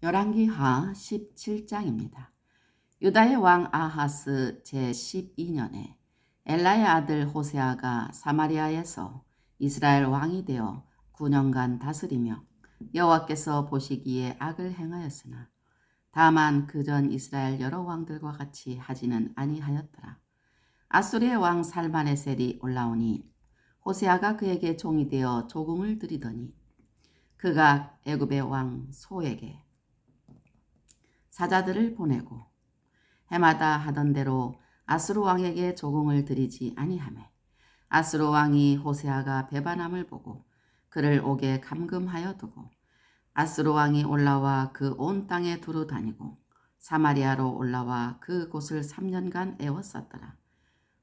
열왕기하 17장입니다. 유다의 왕 아하스 제12년에 엘라의 아들 호세아가 사마리아에서 이스라엘 왕이 되어 9년간 다스리며 여호와께서 보시기에 악을 행하였으나 다만 그전 이스라엘 여러 왕들과 같이 하지는 아니하였더라. 아수리의 왕 살마네셀이 올라오니 호세아가 그에게 종이 되어 조공을 드리더니 그가 애굽의 왕 소에게 사자들을 보내고 해마다 하던 대로 아수르 왕에게 조공을 드리지 아니하매 아수르 왕이 호세아가 배반함을 보고 그를 옥에 감금하여 두고 아수르 왕이 올라와 그 온 땅에 두루 다니고 사마리아로 올라와 그 곳을 3년간 애워쌌더라.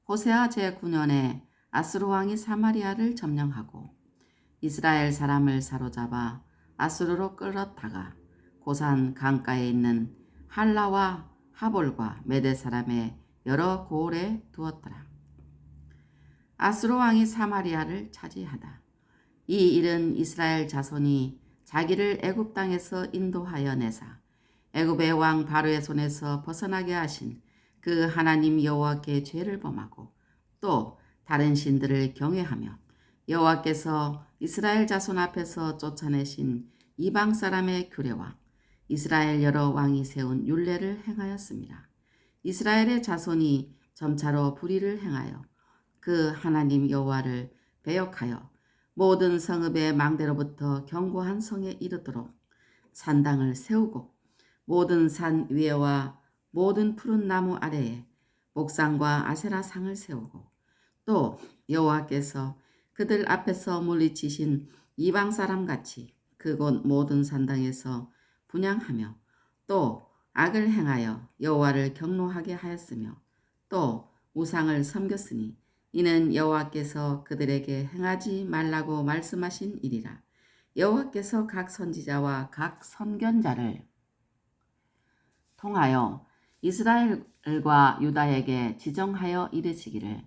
호세아 제9년에 아수르 왕이 사마리아를 점령하고 이스라엘 사람을 사로잡아 아수르로 끌었다가 고산 강가에 있는 할라와 하볼과 메대 사람의 여러 고을에 두었더라. 아수르 왕이 사마리아를 차지하다. 이 일은 이스라엘 자손이 자기를 애굽 땅에서 인도하여 내사 애굽의 왕 바로의 손에서 벗어나게 하신 그 하나님 여호와께 죄를 범하고 또 다른 신들을 경외하며 여호와께서 이스라엘 자손 앞에서 쫓아내신 이방 사람의 규례와 이스라엘 여러 왕이 세운 율례를 행하였습니다. 이스라엘의 자손이 점차로 불의를 행하여 그 하나님 여호와를 배역하여 모든 성읍의 망대로부터 견고한 성에 이르도록 산당을 세우고 모든 산 위에와 모든 푸른 나무 아래에 목상과 아세라 상을 세우고 또 여호와께서 그들 앞에서 물리치신 이방 사람같이 그곳 모든 산당에서 분향하며 또 악을 행하여 여호와를 경노하게 하였으며 또 우상을 섬겼으니 이는 여호와께서 그들에게 행하지 말라고 말씀하신 일이라. 여호와께서 각 선지자와 각 선견자를 통하여 이스라엘과 유다에게 지정하여 이르시기를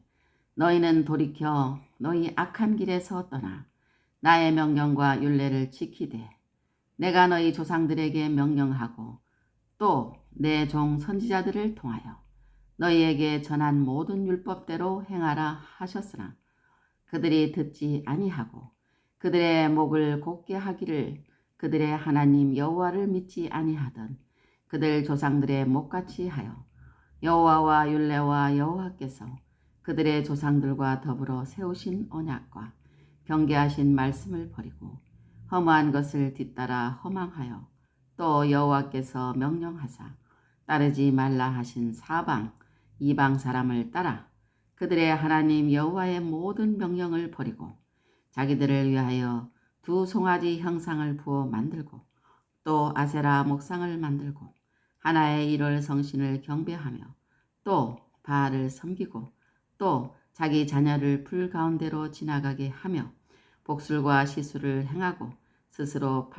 너희는 돌이켜 너희 악한 길에서 떠나 나의 명령과 율례를 지키되 내가 너희 조상들에게 명령하고 또 내 종 선지자들을 통하여 너희에게 전한 모든 율법대로 행하라 하셨으나 그들이 듣지 아니하고 그들의 목을 곧게 하기를 그들의 하나님 여호와를 믿지 아니하던 그들 조상들의 목같이 하여 여호와와 율례와 여호와께서 그들의 조상들과 더불어 세우신 언약과 경계하신 말씀을 버리고 험한 것을 뒤따라 허망하여 또 여호와께서 명령하사 따르지 말라 하신 사방 이방 사람을 따라 그들의 하나님 여호와의 모든 명령을 버리고 자기들을 위하여 두 송아지 형상을 부어 만들고 또 아세라 목상을 만들고 하나의 일월 성신을 경배하며 또 바알을 섬기고 또 자기 자녀를 불 가운데로 지나가게 하며 복술과 시술을 행하고 스스로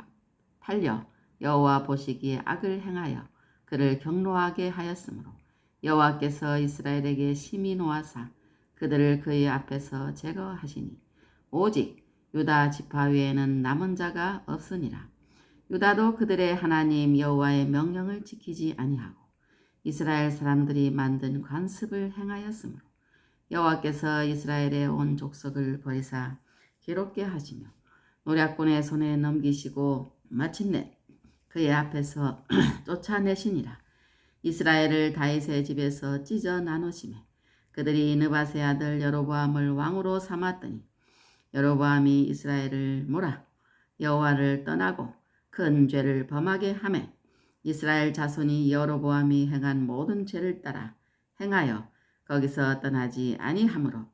팔려 여호와 보시기에 악을 행하여 그를 경노하게 하였으므로 여호와께서 이스라엘에게 심히 노하사 그들을 그의 앞에서 제거하시니 오직 유다 지파 외에는 남은 자가 없으니라. 유다도 그들의 하나님 여호와의 명령을 지키지 아니하고 이스라엘 사람들이 만든 관습을 행하였으므로 여호와께서 이스라엘의 온 족속을 버리사 괴롭게 하시며 노략군의 손에 넘기시고 마침내 그의 앞에서 쫓아내시니라. 이스라엘을 다윗의 집에서 찢어 나누시매 그들이 느밧의 아들 여로보암을 왕으로 삼았더니 여로보암이 이스라엘을 몰아 여호와를 떠나고 큰 죄를 범하게 하매 이스라엘 자손이 여로보암이 행한 모든 죄를 따라 행하여 거기서 떠나지 아니하므로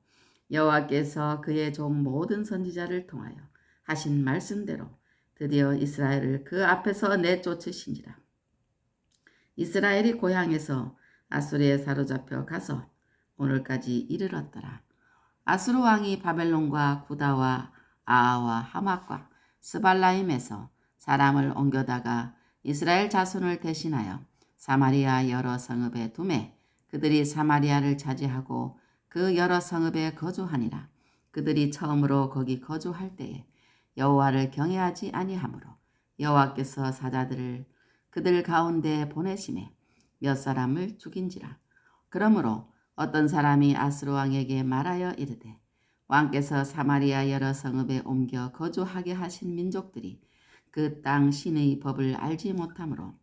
여호와께서 그의 종 모든 선지자를 통하여 하신 말씀대로 드디어 이스라엘을 그 앞에서 내쫓으신지라. 이스라엘이 고향에서 아수르에 사로잡혀 가서 오늘까지 이르렀더라. 아수르 왕이 바벨론과 구다와 아하와 하맛과 스발라임에서 사람을 옮겨다가 이스라엘 자손을 대신하여 사마리아 여러 성읍에 두매 그들이 사마리아를 차지하고 그 여러 성읍에 거주하니라. 그들이 처음으로 거기 거주할 때에 여호와를 경외하지 아니하므로 여호와께서 사자들을 그들 가운데 보내심에 몇 사람을 죽인지라. 그러므로 어떤 사람이 아스로 왕에게 말하여 이르되 왕께서 사마리아 여러 성읍에 옮겨 거주하게 하신 민족들이 그 땅 신의 법을 알지 못하므로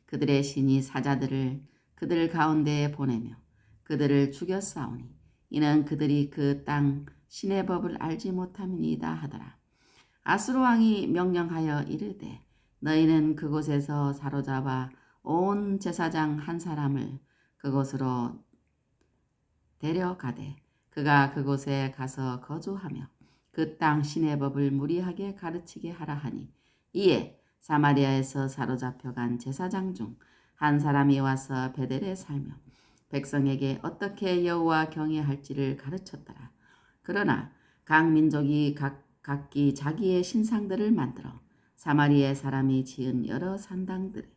그들의 신이 사자들을 그들 가운데에 보내며 그들을 죽였사오니 이는 그들이 그 땅 신의 법을 알지 못함이니이다 하더라. 아스로 왕이 명령하여 이르되 너희는 그곳에서 사로잡아 온 제사장 한 사람을 그곳으로 데려가되 그가 그곳에 가서 거주하며 그 땅 신의 법을 무리하게 가르치게 하라 하니 이에 사마리아에서 사로잡혀간 제사장 중 한 사람이 와서 베델에 살며 백성에게 어떻게 여호와 경외할지를 가르쳤더라. 그러나 각 민족이 각기 자기의 신상들을 만들어 사마리아 사람이 지은 여러 산당들의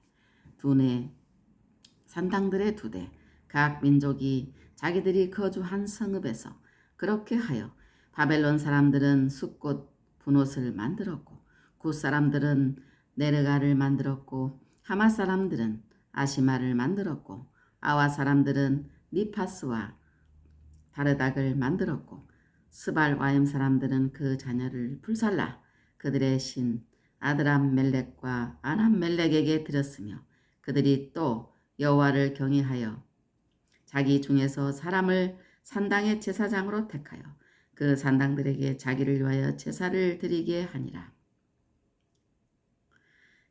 두대 각 민족이 자기들이 거주한 성읍에서 그렇게 하여 바벨론 사람들은 숫꽃 분옷을 만들었고 굿 사람들은 네르가를 만들었고 하마 사람들은 아시마를 만들었고 아와 사람들은 니파스와 다르닥을 만들었고 스발와임 사람들은 그 자녀를 불살라 그들의 신 아드람 멜렉과 아람 멜렉에게 드렸으며 그들이 또 여호와를 경외하여 자기 중에서 사람을 산당의 제사장으로 택하여 그 산당들에게 자기를 위하여 제사를 드리게 하니라.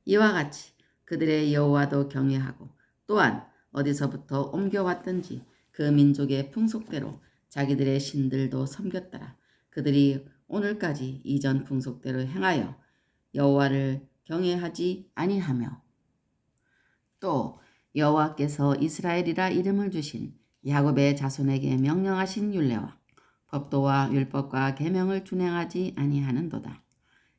이와 같이 그들의 여호와도 경외하고 또한 어디서부터 옮겨왔든지 그 민족의 풍속대로 자기들의 신들도 섬겼더라. 그들이 오늘까지 이전 풍속대로 행하여 여호와를 경외하지 아니하며 또 여호와께서 이스라엘이라 이름을 주신 야곱의 자손에게 명령하신 율례와 법도와 율법과 계명을 준행하지 아니하는도다.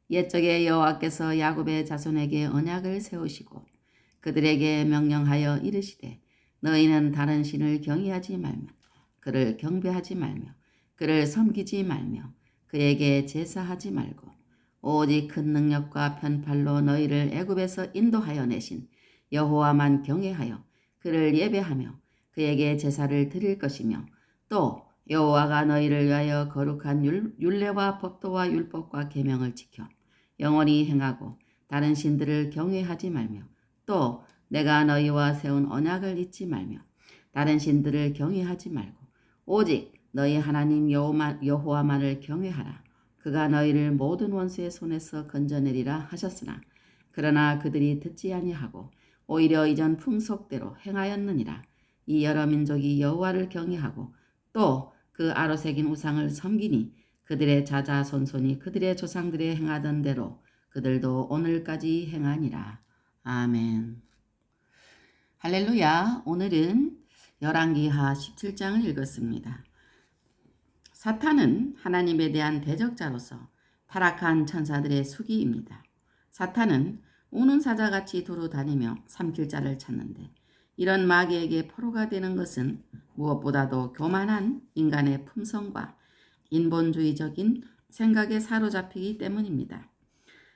옛적에 여호와께서 야곱의 자손에게 언약을 세우시고 그들에게 명령하여 이르시되 너희는 다른 신을 경외하지 말며 그를 경배하지 말며 그를 섬기지 말며 그에게 제사하지 말고 오직 큰 능력과 편팔로 너희를 애굽에서 인도하여 내신 여호와만 경외하여 그를 예배하며 그에게 제사를 드릴 것이며 또 여호와가 너희를 위하여 거룩한 율례와 법도와 율법과 계명을 지켜 영원히 행하고 다른 신들을 경외하지 말며 또 내가 너희와 세운 언약을 잊지 말며 다른 신들을 경외하지 말고 오직 너희 하나님 여호와만을 경외하라. 그가 너희를 모든 원수의 손에서 건져내리라 하셨으나 그러나 그들이 듣지 아니하고 오히려 이전 풍속대로 행하였느니라. 이 여러 민족이 여호와를 경외하고 또 그 아로새긴 우상을 섬기니 그들의 자자손손이 그들의 조상들의 행하던 대로 그들도 오늘까지 행하니라. 아멘. 할렐루야. 오늘은 열왕기하 17장을 읽었습니다. 사탄은 하나님에 대한 대적자로서 타락한 천사들의 수기입니다. 사탄은 우는 사자같이 두루 다니며 삼킬 자를 찾는데 이런 마귀에게 포로가 되는 것은 무엇보다도 교만한 인간의 품성과 인본주의적인 생각에 사로잡히기 때문입니다.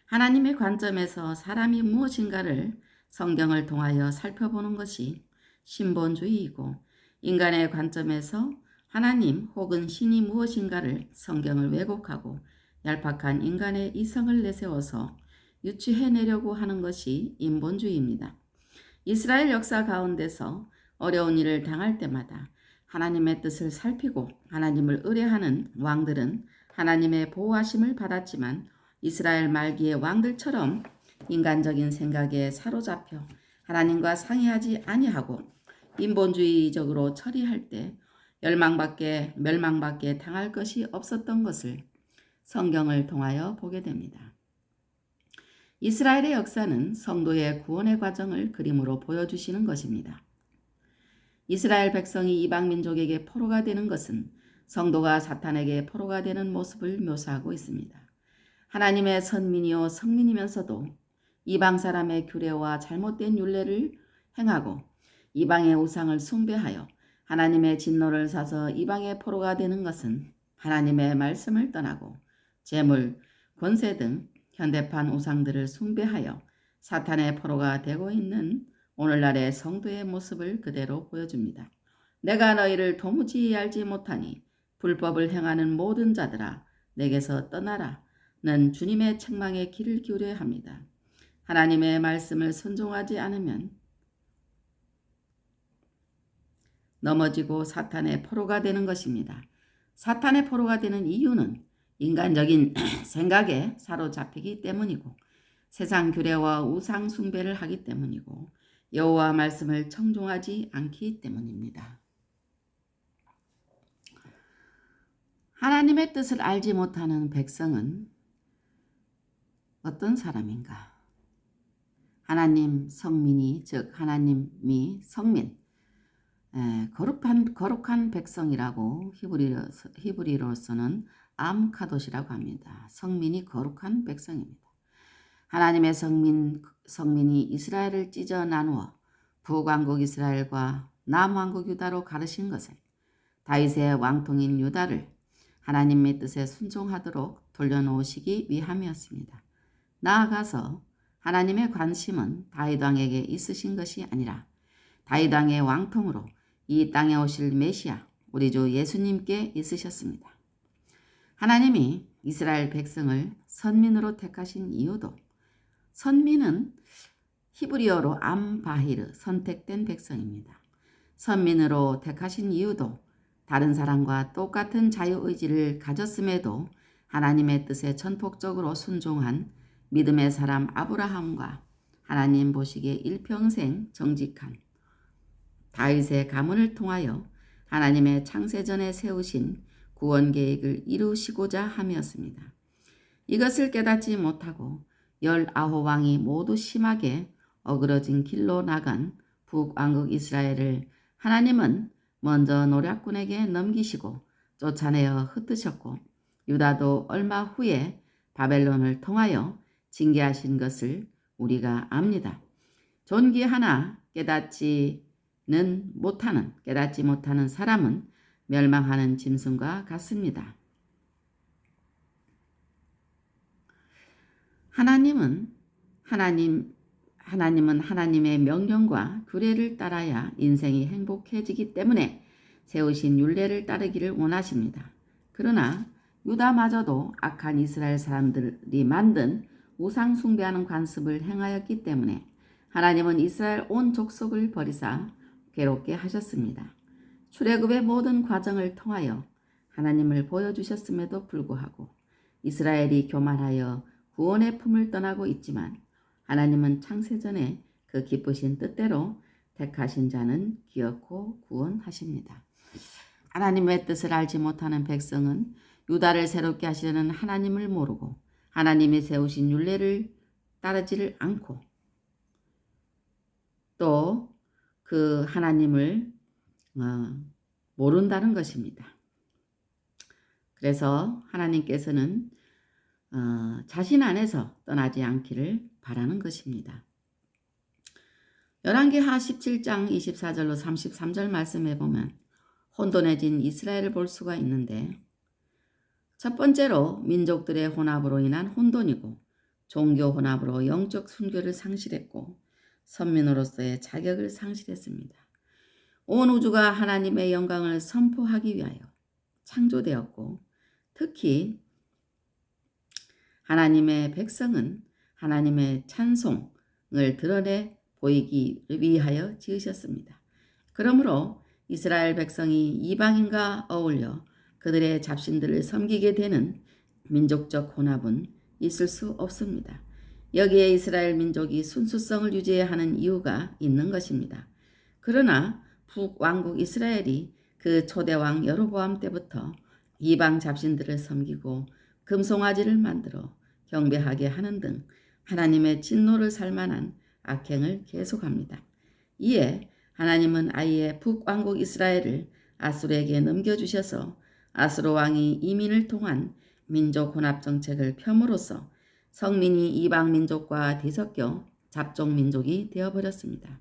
하나님의 관점에서 사람이 무엇인가를 성경을 통하여 살펴보는 것이 신본주의이고 인간의 관점에서 하나님 혹은 신이 무엇인가를 성경을 왜곡하고 얄팍한 인간의 이성을 내세워서 유추해내려고 하는 것이 인본주의입니다. 이스라엘 역사 가운데서 어려운 일을 당할 때마다 하나님의 뜻을 살피고 하나님을 의뢰하는 왕들은 하나님의 보호하심을 받았지만 이스라엘 말기의 왕들처럼 인간적인 생각에 사로잡혀 하나님과 상의하지 아니하고 인본주의적으로 처리할 때 멸망밖에 당할 것이 없었던 것을 성경을 통하여 보게 됩니다. 이스라엘의 역사는 성도의 구원의 과정을 그림으로 보여주시는 것입니다. 이스라엘 백성이 이방 민족에게 포로가 되는 것은 성도가 사탄에게 포로가 되는 모습을 묘사하고 있습니다. 하나님의 선민이요 성민이면서도 이방 사람의 규례와 잘못된 율례를 행하고 이방의 우상을 숭배하여 하나님의 진노를 사서 이방의 포로가 되는 것은 하나님의 말씀을 떠나고 재물, 권세 등 현대판 우상들을 숭배하여 사탄의 포로가 되고 있는 오늘날의 성도의 모습을 그대로 보여줍니다. 내가 너희를 도무지 알지 못하니 불법을 행하는 모든 자들아 내게서 떠나라. 는 주님의 책망에 귀를 기울여야 합니다. 하나님의 말씀을 순종하지 않으면 넘어지고 사탄의 포로가 되는 것입니다. 사탄의 포로가 되는 이유는 인간적인 생각에 사로잡히기 때문이고 세상 규례와 우상 숭배를 하기 때문이고 여호와 말씀을 청종하지 않기 때문입니다. 하나님의 뜻을 알지 못하는 백성은 어떤 사람인가? 하나님 성민이 즉 하나님이 성민 거룩한 백성이라고 히브리로서는 암카도시라고 합니다. 성민이 거룩한 백성입니다. 하나님의 성민이 이스라엘을 찢어 나누어 북왕국 이스라엘과 남왕국 유다로 가르신 것은 다윗의 왕통인 유다를 하나님의 뜻에 순종하도록 돌려놓으시기 위함이었습니다. 나아가서 하나님의 관심은 다윗 왕에게 있으신 것이 아니라 다윗 왕의 왕통으로 이 땅에 오실 메시아 우리 주 예수님께 있으셨습니다. 하나님이 이스라엘 백성을 선민으로 택하신 이유도 선민은 히브리어로 암바히르 선택된 백성입니다. 선민으로 택하신 이유도 다른 사람과 똑같은 자유의지를 가졌음에도 하나님의 뜻에 전폭적으로 순종한 믿음의 사람 아브라함과 하나님 보시기에 일평생 정직한 다윗의 가문을 통하여 하나님의 창세전에 세우신 구원 계획을 이루시고자 함이었습니다. 이것을 깨닫지 못하고 19왕이 모두 심하게 어그러진 길로 나간 북왕국 이스라엘을 하나님은 먼저 노략군에게 넘기시고 쫓아내어 흩으셨고 유다도 얼마 후에 바벨론을 통하여 징계하신 것을 우리가 압니다. 존귀하나 깨닫지 못하는 사람은 멸망하는 짐승과 같습니다. 하나님은 하나님의 명령과 규례를 따라야 인생이 행복해지기 때문에 세우신 율례를 따르기를 원하십니다. 그러나 유다마저도 악한 이스라엘 사람들이 만든 우상 숭배하는 관습을 행하였기 때문에 하나님은 이스라엘 온 족속을 버리사 괴롭게 하셨습니다. 출애굽의 모든 과정을 통하여 하나님을 보여주셨음에도 불구하고 이스라엘이 교만하여 구원의 품을 떠나고 있지만 하나님은 창세전에 그 기쁘신 뜻대로 택하신 자는 기어코 구원하십니다. 하나님의 뜻을 알지 못하는 백성은 유다를 새롭게 하시려는 하나님을 모르고 하나님이 세우신 율례를 따르지를 않고 또 그 하나님을 모른다는 것입니다. 그래서 하나님께서는 자신 안에서 떠나지 않기를 바라는 것입니다. 열왕기하 17장 24절로 33절 말씀해 보면 혼돈해진 이스라엘을 볼 수가 있는데 첫 번째로 민족들의 혼합으로 인한 혼돈이고 종교 혼합으로 영적 순교를 상실했고 선민으로서의 자격을 상실했습니다. 온 우주가 하나님의 영광을 선포하기 위하여 창조되었고 특히 하나님의 백성은 하나님의 찬송을 드러내 보이기 위하여 지으셨습니다. 그러므로 이스라엘 백성이 이방인과 어울려 그들의 잡신들을 섬기게 되는 민족적 혼합은 있을 수 없습니다. 여기에 이스라엘 민족이 순수성을 유지해야 하는 이유가 있는 것입니다. 그러나 북왕국 이스라엘이 그 초대왕 여로보암 때부터 이방 잡신들을 섬기고 금송아지를 만들어 경배하게 하는 등 하나님의 진노를 살만한 악행을 계속합니다. 이에 하나님은 아예 북왕국 이스라엘을 아수르에게 넘겨주셔서 아수르 왕이 이민을 통한 민족 혼합 정책을 펴므로써 성민이 이방 민족과 뒤섞여 잡종 민족이 되어버렸습니다.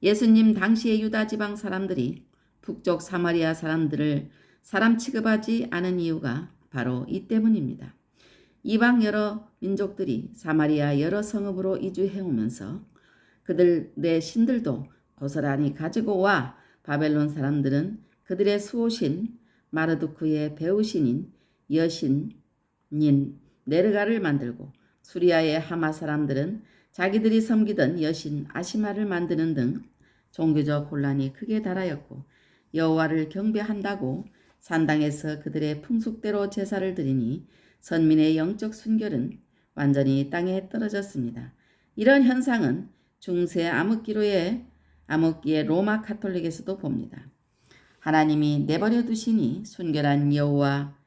예수님 당시의 유다 지방 사람들이 북쪽 사마리아 사람들을 사람 취급하지 않은 이유가 바로 이 때문입니다. 이방 여러 민족들이 사마리아 여러 성읍으로 이주해 오면서 그들의 신들도 고스란히 가지고 와 바벨론 사람들은 그들의 수호신 마르두크의 배우신인 여신인 네르가를 만들고 수리아의 하마 사람들은 자기들이 섬기던 여신 아시마를 만드는 등 종교적 혼란이 크게 달하였고 여호와를 경배한다고 산당에서 그들의 풍속대로 제사를 드리니 선민의 영적 순결은 완전히 땅에 떨어졌습니다. 이런 현상은 중세 암흑기의 로마 카톨릭에서도 봅니다. 하나님이 내버려 두시니 순결한 여호와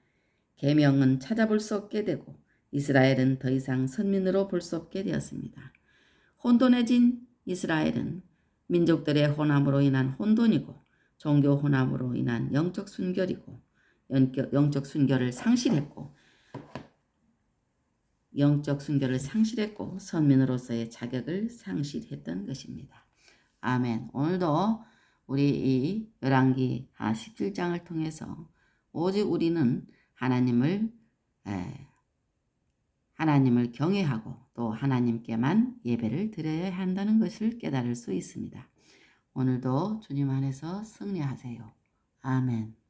계명은 찾아볼 수 없게 되고 이스라엘은 더 이상 선민으로 볼 수 없게 되었습니다. 혼돈해진 이스라엘은 민족들의 혼합으로 인한 혼돈이고 종교 혼합으로 인한 영적 순결이고 영적 순결을 상실했고 선민으로서의 자격을 상실했던 것입니다. 아멘. 오늘도 우리 이 열왕기하 17장을 통해서 오직 우리는 하나님을 경외하고 또 하나님께만 예배를 드려야 한다는 것을 깨달을 수 있습니다. 오늘도 주님 안에서 승리하세요. 아멘.